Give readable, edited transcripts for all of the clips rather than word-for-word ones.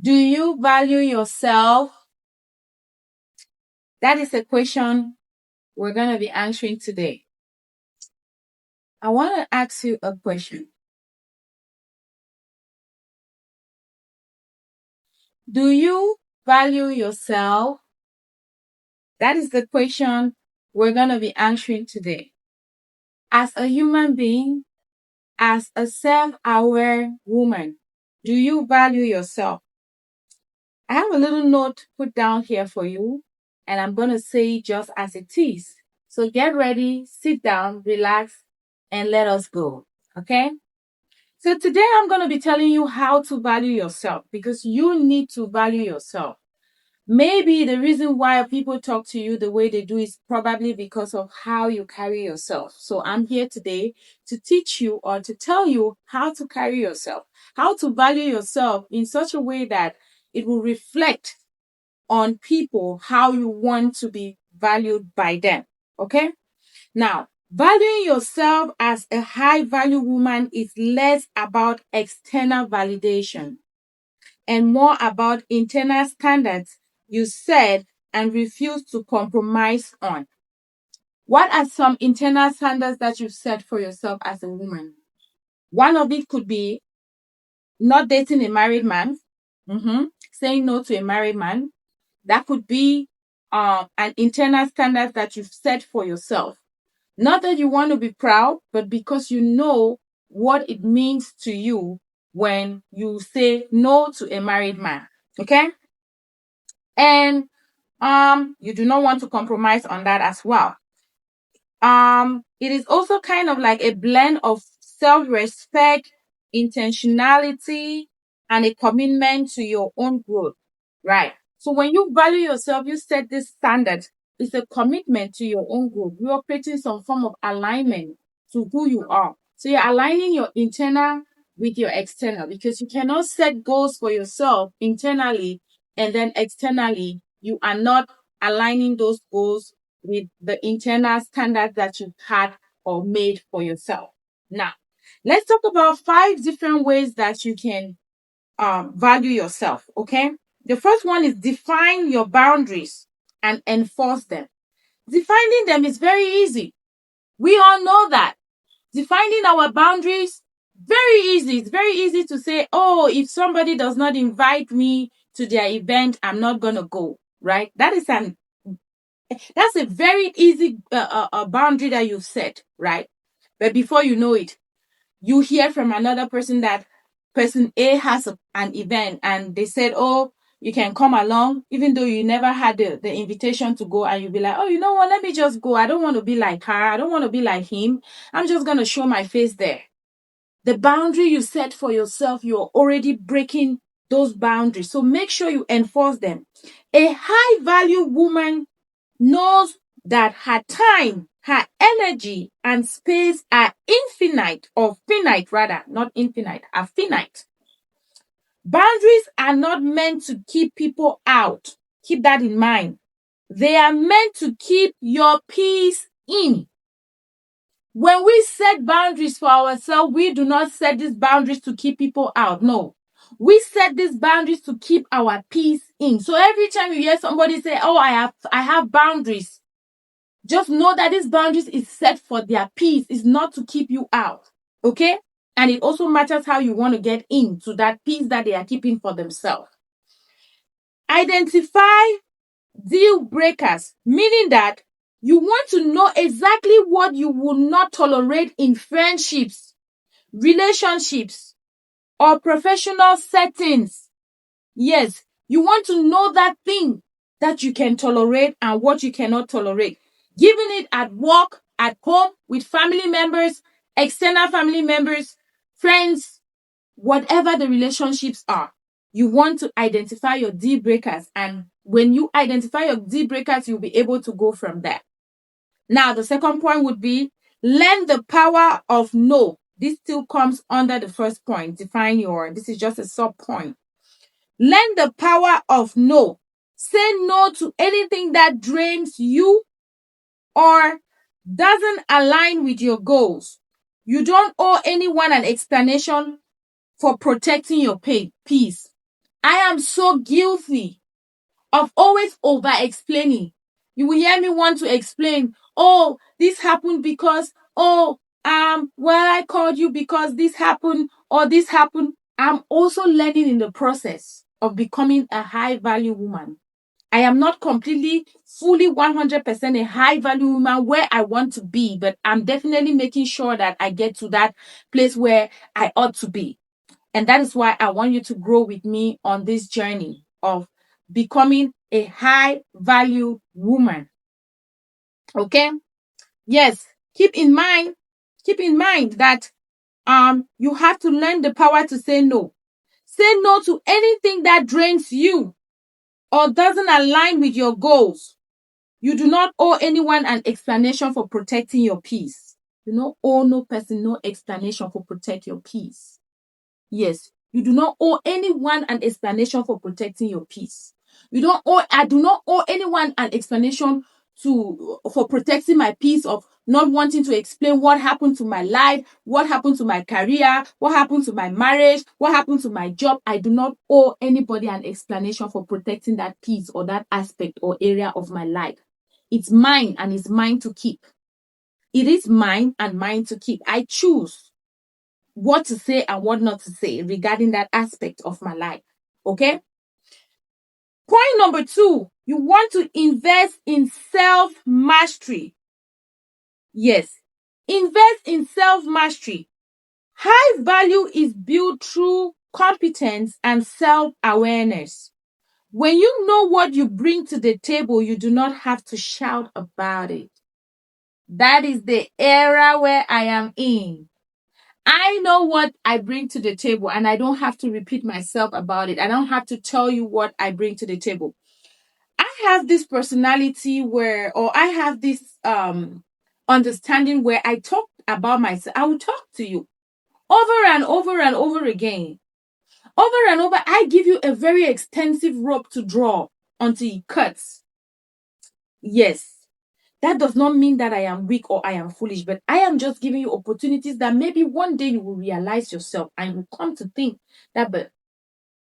Do you value yourself? That is a question we're going to be answering today. I want to ask you a question. Do you value yourself? That is the question we're going to be answering today. As a human being, as a self-aware woman, do you value yourself? I have a little note put down here for you, and I'm going to say it just as it is. So get ready, sit down, relax, and let us go. Okay? So today I'm going to be telling you how to value yourself because you need to value yourself. Maybe the reason why people talk to you the way they do is probably because of how you carry yourself. So I'm here today to teach you or to tell you how to carry yourself, how to value yourself in such a way that it will reflect on people how you want to be valued by them. Okay? Now, valuing yourself as a high value woman is less about external validation and more about internal standards you set and refuse to compromise on. What are some internal standards that you've set for yourself as a woman? One of it could be not dating a married man, saying no to a married man. That could be an internal standard that you've set for yourself. Not that you want to be proud, but because you know what it means to you when you say no to a married man. Okay? And you do not want to compromise on that as well. It is also kind of like a blend of self-respect, intentionality, and a commitment to your own growth, right? So when you value yourself, you set this standard. It's a commitment to your own growth. You're operating some form of alignment to who you are. So you're aligning your internal with your external because you cannot set goals for yourself internally and then externally you are not aligning those goals with the internal standards that you've had or made for yourself. Now, let's talk about 5 different ways that you can value yourself. Okay. The first one is define your boundaries and enforce them. Defining them is very easy. We all know that. Defining our boundaries, very easy. It's very easy to say, oh, if somebody does not invite me to their event, I'm not going to go, right? That's a very easy boundary that you've set, right? But before you know it, you hear from another person that person A has an event and they said, oh, you can come along, even though you never had the invitation to go, and you'll be like, oh, you know what, let me just go. I don't want to be like her. I don't want to be like him. I'm just going to show my face there. The boundary you set for yourself, you're already breaking those boundaries. So make sure you enforce them. A high value woman knows that her time, her energy, and space are infinite, or finite rather, not infinite, are finite. Boundaries are not meant to keep people out. Keep that in mind. They are meant to keep your peace in. When we set boundaries for ourselves, we do not set these boundaries to keep people out. No. We set these boundaries to keep our peace in. So every time you hear somebody say, oh, I have boundaries, just know that these boundaries is set for their peace. It's not to keep you out. Okay? And it also matters how you want to get into that peace that they are keeping for themselves. Identify deal breakers, meaning that you want to know exactly what you will not tolerate in friendships, relationships, or professional settings. Yes, you want to know that thing that you can tolerate and what you cannot tolerate. Given it at work, at home, with family members, external family members, friends, whatever the relationships are, you want to identify your deal breakers. And when you identify your deal breakers, you'll be able to go from there. Now, the second point would be learn the power of no. This still comes under the first point. This is just a sub point. Learn the power of no. Say no to anything that drains you or doesn't align with your goals. You don't owe anyone an explanation for protecting your peace. I am so guilty of always over explaining. You will hear me want to explain, oh, this happened because, oh, well, I called you because this happened or this happened. I'm also learning in the process of becoming a high value woman. I am not completely, fully 100% a high value woman where I want to be, but I'm definitely making sure that I get to that place where I ought to be. And that is why I want you to grow with me on this journey of becoming a high value woman. Okay? Yes, keep in mind that you have to learn the power to say no. Say no to anything that drains you or doesn't align with your goals. You do not owe anyone an explanation for protecting your peace. You don't owe no person no explanation for protect your peace. Yes, you do not owe anyone an explanation for protecting your peace. I do not owe anyone an explanation for protecting my peace of not wanting to explain what happened to my life, what happened to my career, what happened to my marriage, what happened to my job. I do not owe anybody an explanation for protecting that peace or that aspect or area of my life. It's mine and it's mine to keep. It is mine and mine to keep. I choose what to say and what not to say regarding that aspect of my life. Okay? Point number 2, you want to invest in self mastery. Yes, invest in self mastery. High value is built through competence and self awareness. When you know what you bring to the table, you do not have to shout about it. That is the era where I am in. I know what I bring to the table and I don't have to repeat myself about it. I don't have to tell you what I bring to the table. I have this personality or I have this understanding where I talk about myself. I will talk to you over and over and over again. Over and over, I give you a very extensive rope to draw until it cuts. Yes. That does not mean that I am weak or I am foolish, but I am just giving you opportunities that maybe one day you will realize yourself and you come to think that, but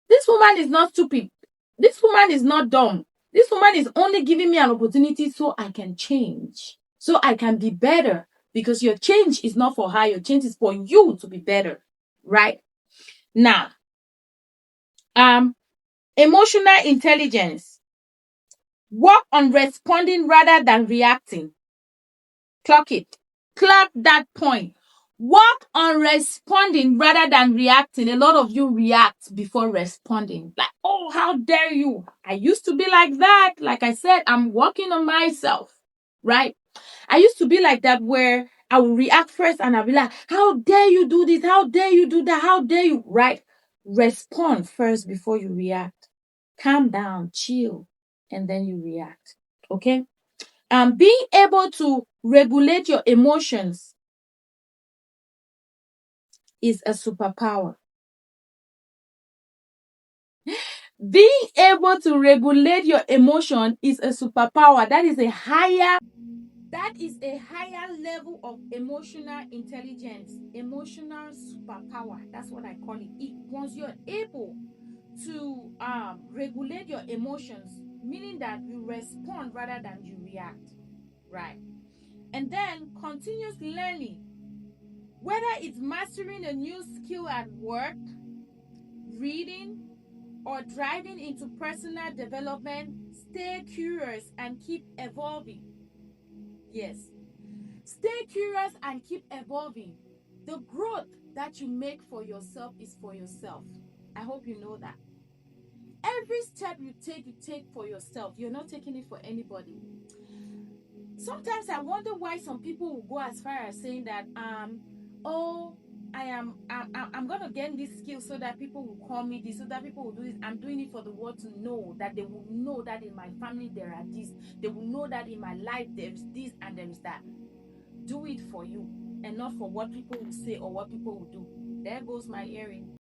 this woman is not stupid. This woman is not dumb. This woman is only giving me an opportunity so I can change, so I can be better. Because your change is not for her, your change is for you to be better, right? Now, emotional intelligence. Work on responding rather than reacting. Clock it. Clock that point. Work on responding rather than reacting. A lot of you react before responding. Like, oh, how dare you? I used to be like that. Like I said, I'm working on myself, right? I used to be like that where I will react first and I'll be like, how dare you do this? How dare you do that? How dare you? Right? Respond first before you react. Calm down, chill, and then you react. Okay? Being able to regulate your emotions is a superpower. Being able to regulate your emotion is a superpower. That is a higher level of emotional intelligence, emotional superpower. That's what I call it. Once you're able to regulate your emotions, meaning that you respond rather than you react, right? And then continuous learning, whether it's mastering a new skill at work, reading, or driving into personal development, stay curious and keep evolving. Yes. Stay curious and keep evolving. The growth that you make for yourself is for yourself. I hope you know that. Every step you take for yourself. You're not taking it for anybody. Sometimes I wonder why some people will go as far as saying that oh, I'm gonna get this skill so that people will call me this, so that people will do this. I'm doing it for the world to know, that they will know that in my family there are this, they will know that in my life there is this and there is that. Do it for you and not for what people will say or what people will do. There goes my earring.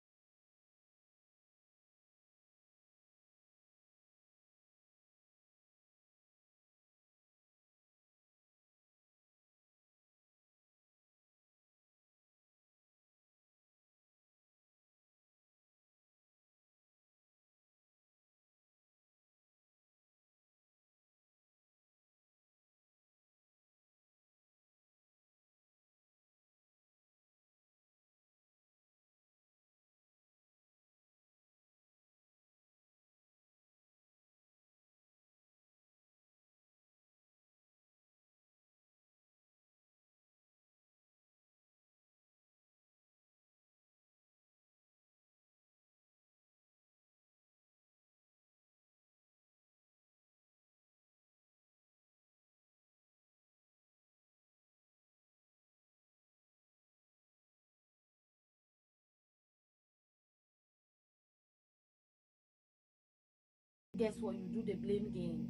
guess what? You do the blame game.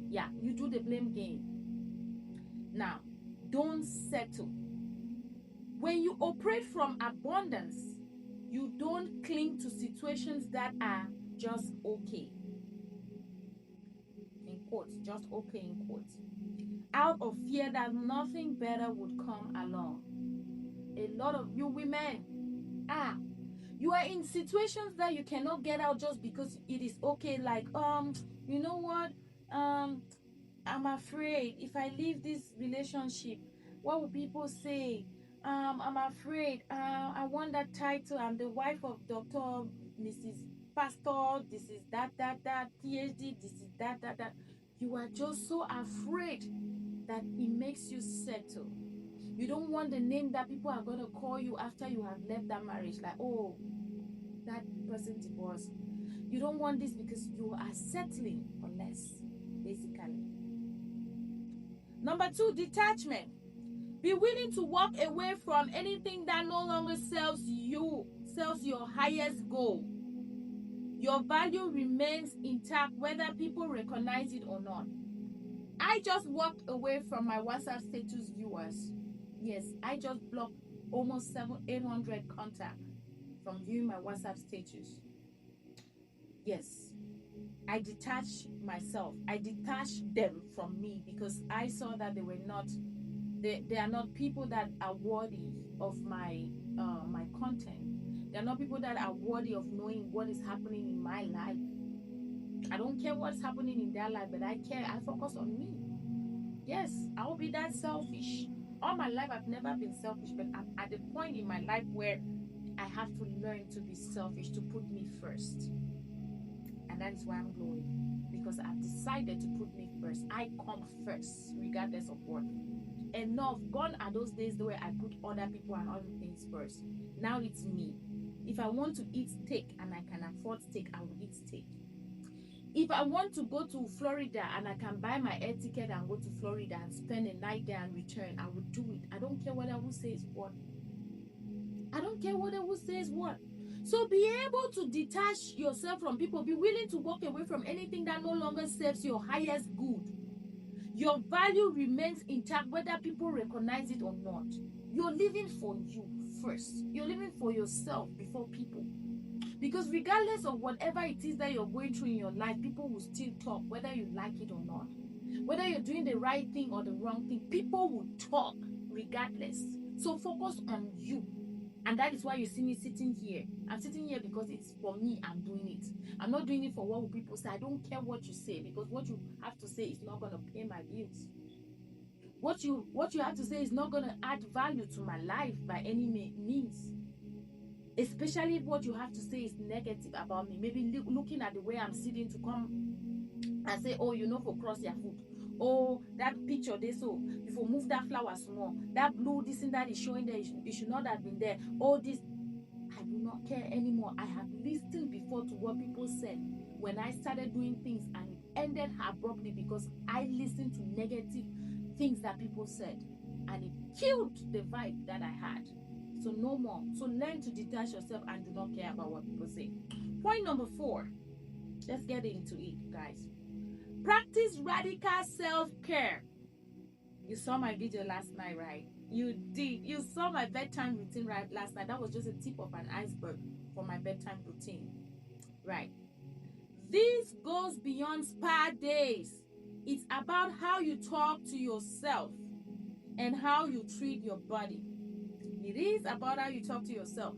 Yeah, you do the blame game. Now, don't settle. When you operate from abundance, you don't cling to situations that are just okay. In quotes, just okay in quotes. Out of fear that nothing better would come along. A lot of you women, you are in situations that you cannot get out just because it is okay. Like, you know what? I'm afraid if I leave this relationship, what will people say? I'm afraid. I want that title. I'm the wife of Dr. Mrs. Pastor. This is that PhD. This is that. You are just so afraid that it makes you settle. You don't want the name that people are going to call you after you have left that marriage. Like, oh, that person divorced. You don't want this because you are settling for less, basically. Number 2, detachment. Be willing to walk away from anything that no longer serves your highest goal. Your value remains intact whether people recognize it or not. I just walked away from my WhatsApp status viewers. Yes, I just blocked almost 800 contacts from viewing my WhatsApp status. Yes, I detached myself. I detached them from me because I saw that they are not people that are worthy of my content. They are not people that are worthy of knowing what is happening in my life. I don't care what's happening in their life, but I focus on me. Yes, I will be that selfish. All my life I've never been selfish, but I'm at the point in my life where I have to learn to be selfish, to put me first. And that is why I'm glowing, because I've decided to put me first. I come first regardless of what. Enough. Gone are those days where I put other people and other things first. Now it's me. If I want to eat steak and I can afford steak, I will eat steak. If I want to go to Florida and I can buy my air ticket and go to Florida and spend a night there and return, I will do it. I don't care whether who says what. I don't care whether who says what. So be able to detach yourself from people. Be willing to walk away from anything that no longer serves your highest good. Your value remains intact whether people recognize it or not. You're living for you first. You're living for yourself before people. Because regardless of whatever it is that you're going through in your life, people will still talk whether you like it or not. Whether you're doing the right thing or the wrong thing, people will talk regardless. So focus on you. And that is why you see me sitting here. I'm sitting here because it's for me. I'm doing it. I'm not doing it for what people say. I don't care what you say, because what you have to say is not going to pay my bills. What you have to say is not going to add value to my life by any means. Especially if what you have to say is negative about me. Maybe looking at the way I'm sitting to come and say, oh, you know, for cross your foot. Oh, that picture they saw. If you move that flower small, that blue, this and that is showing there. It should not have been there. All this. I do not care anymore. I have listened before to what people said when I started doing things, and it ended abruptly because I listened to negative things that people said, and it killed the vibe that I had. So no more. So learn to detach yourself and do not care about what people say. Point number 4. Let's get into it, guys. Practice radical self-care. You saw my video last night, right? You did. You saw my bedtime routine right last night. That was just a tip of an iceberg for my bedtime routine. Right. This goes beyond spa days. It's about how you talk to yourself and how you treat your body. It is about how you talk to yourself.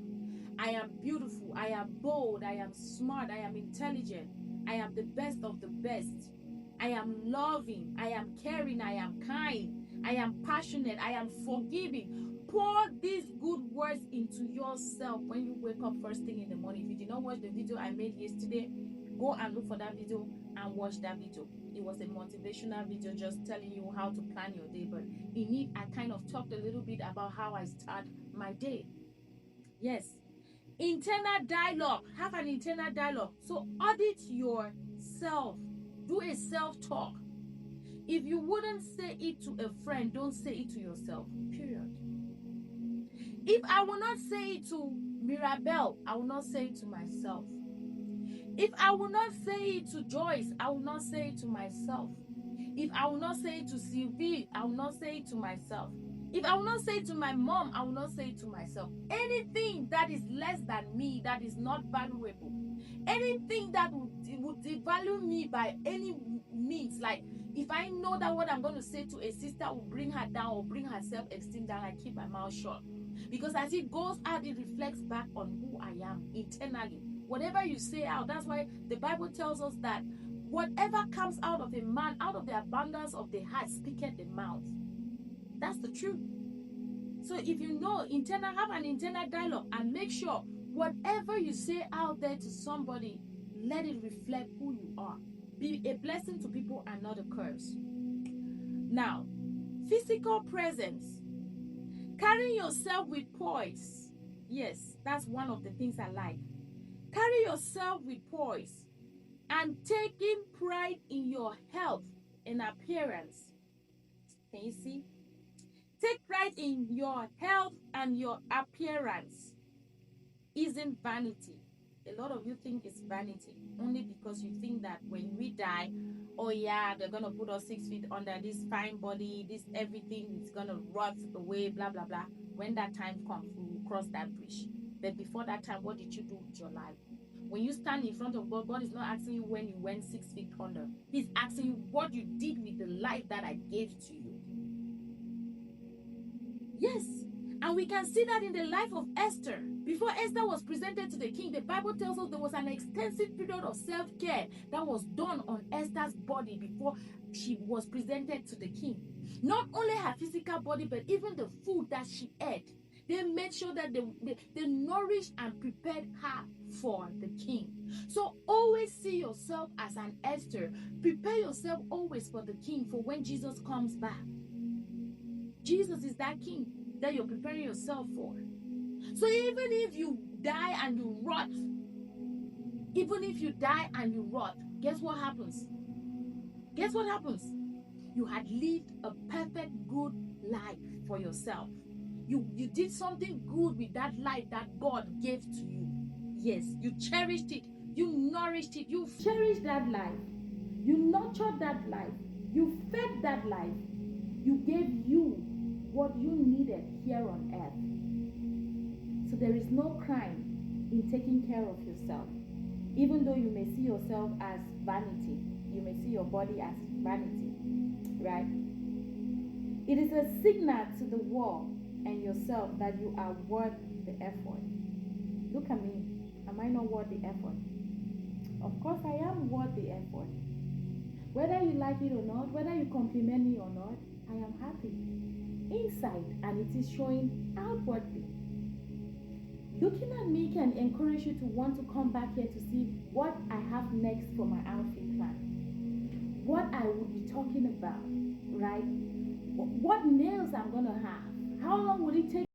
I am beautiful. I am bold. I am smart. I am intelligent. I am the best of the best. I am loving. I am caring. I am kind. I am passionate. I am forgiving. Pour these good words into yourself when you wake up first thing in the morning. If you did not watch the video I made yesterday, go and look for that video and watch that video. It was a motivational video just telling you how to plan your day. But in it, I kind of talked a little bit about how I start my day. Yes. Internal dialogue. Have an internal dialogue. So audit yourself. Do a self-talk. If you wouldn't say it to a friend, don't say it to yourself. Period. If I will not say it to Mirabelle, I will not say it to myself. If I will not say it to Joyce, I will not say it to myself. If I will not say it to Sylvie, I will not say it to myself. If I will not say it to my mom, I will not say it to myself. Anything that is less than me, that is not valuable, anything that would devalue me by any means, like if I know that what I'm going to say to a sister will bring her down or bring her self-esteem down, I keep my mouth shut. Because as it goes out, it reflects back on who I am internally. Whatever you say out, that's why the Bible tells us that whatever comes out of a man, out of the abundance of the heart, speaketh the mouth. That's the truth. So if you know have an internal dialogue and make sure whatever you say out there to somebody, let it reflect who you are. Be a blessing to people and not a curse. Now, physical presence. Carry yourself with poise. Yes, that's one of the things I like. Carry yourself with poise and taking pride in your health and appearance. Can you see? Take pride in your health and your appearance. Isn't vanity. A lot of you think it's vanity only because you think that when we die, oh yeah, they're gonna put us 6 feet under this fine body, this everything is gonna rot away, blah blah blah. When that time comes, we will cross that bridge. But before that time, what did you do with your life? When you stand in front of God, God is not asking you when you went 6 feet under. He's asking you what you did with the life that I gave to you. Yes. And we can see that in the life of Esther. Before Esther was presented to the king, the Bible tells us there was an extensive period of self-care that was done on Esther's body before she was presented to the king. Not only her physical body, but even the food that she ate. They made sure that they nourished and prepared her for the king. So always see yourself as an Esther. Prepare yourself always for the king, for when Jesus comes back. Jesus is that king that you're preparing yourself for. So even if you die and you rot, guess what happens? Guess what happens? You had lived a perfect good life for yourself. You did something good with that life that God gave to you. Yes, you cherished it, you nourished it, you cherished that life, you nurtured that life, you fed that life, you gave you what you needed here on earth. So there is no crime in taking care of yourself. Even though you may see yourself as vanity, you may see your body as vanity, right? It is a signal to the world and yourself that you are worth the effort. Look at me. Am I not worth the effort? Of course I am worth the effort. Whether you like it or not, whether you compliment me or not, I am happy inside, and it is showing outwardly. Looking at me can encourage you to want to come back here to see what I have next for my outfit plan, what I will be talking about, right? What nails I'm gonna have, how long will it take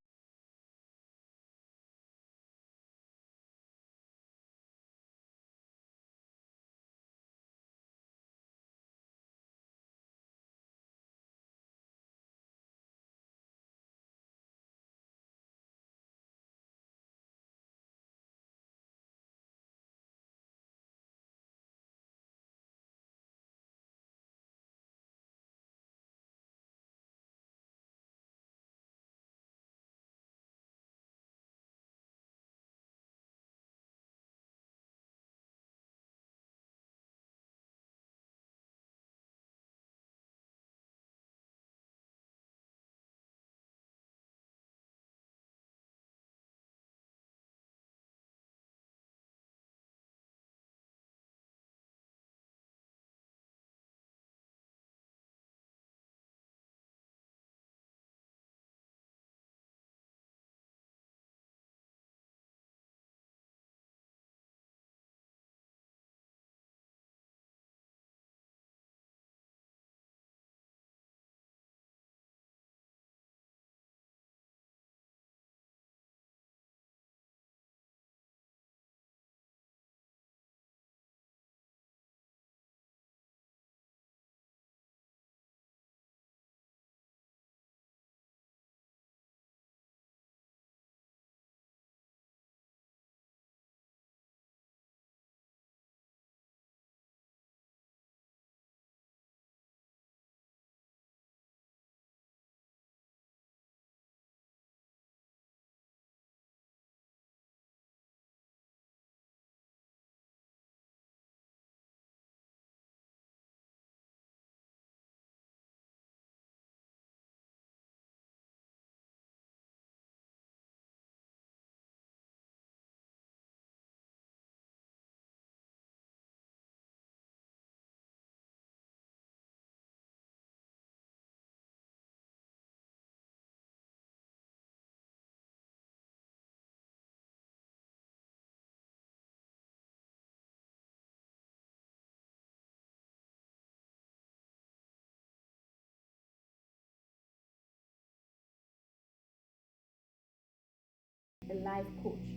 a life coach.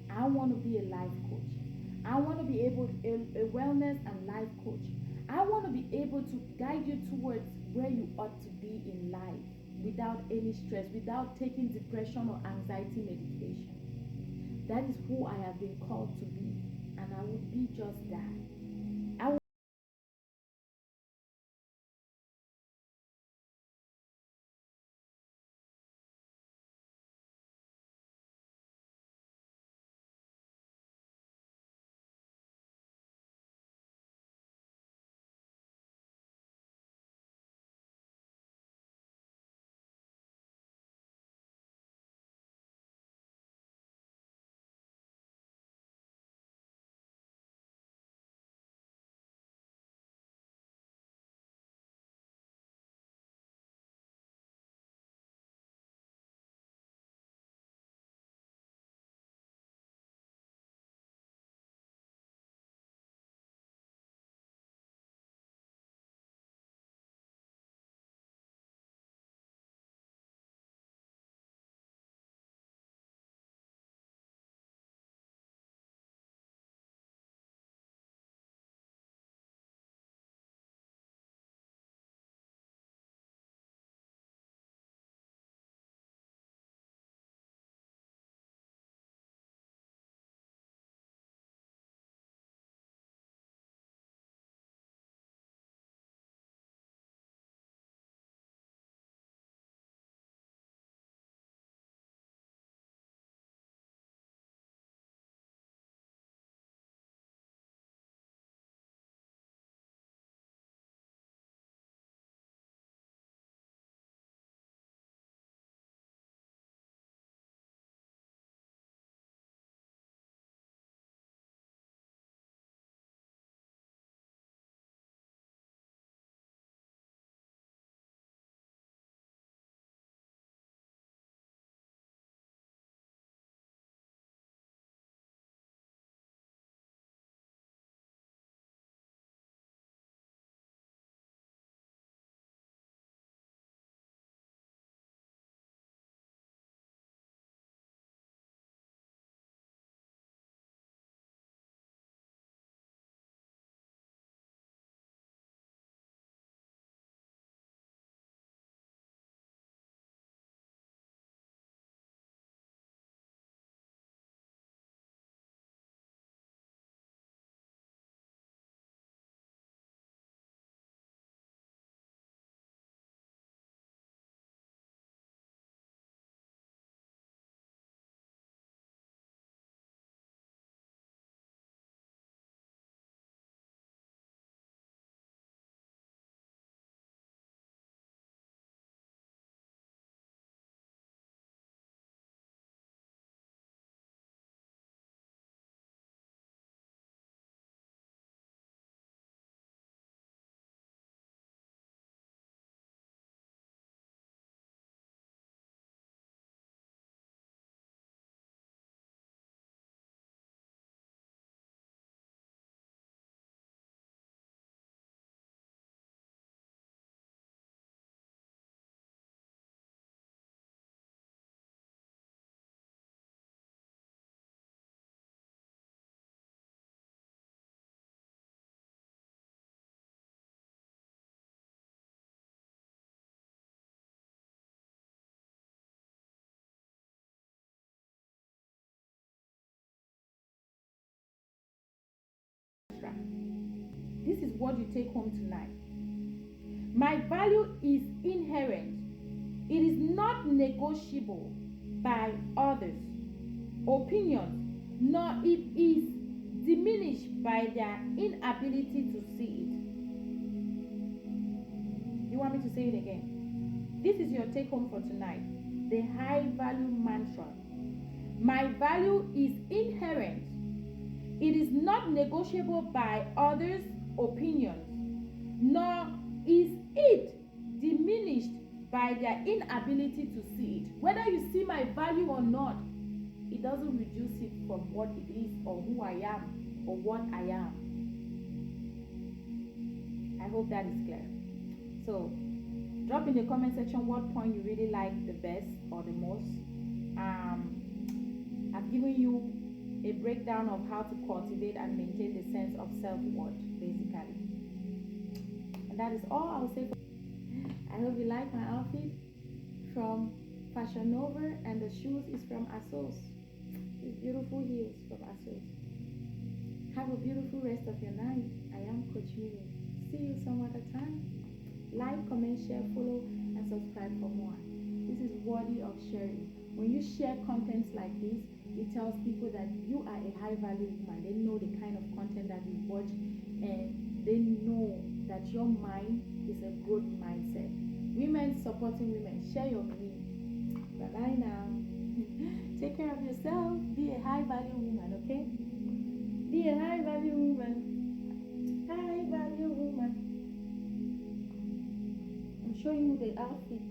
I want to be a life coach. I want to be able a wellness and life coach. I want to be able to guide you towards where you ought to be in life without any stress, without taking depression or anxiety medication. That is who I have been called to be, and I will be just that. I will This is what you take home tonight. My value is inherent. It is not negotiable by others' opinions, nor it is diminished by their inability to see it. You want me to say it again? This is your take home for tonight. The high value mantra. My value is inherent. It is not negotiable by others' opinions, nor is it diminished by their inability to see it. Whether you see my value or not, it doesn't reduce it from what it is or who I am or what I am. I hope that is clear. So, drop in the comment section what point you really like the best or the most. I've given you a breakdown of how to cultivate and maintain the sense of self-worth, basically. And that is all I'll say. I hope you like my outfit from Fashion Nova, and the shoes is from ASOS. These beautiful heels from ASOS. Have a beautiful rest of your night. I am Coach Miriam. See you some other time. Like, comment, share, follow, and subscribe for more. This is worthy of sharing. When you share contents like this, it tells people that you are a high value woman. They know the kind of content that you watch, and they know that your mind is a good mindset. Women supporting women. Share your money. Bye bye now. Take care of yourself. Be a high value woman, okay? Be a high value woman. High value woman. I'm showing you the outfit.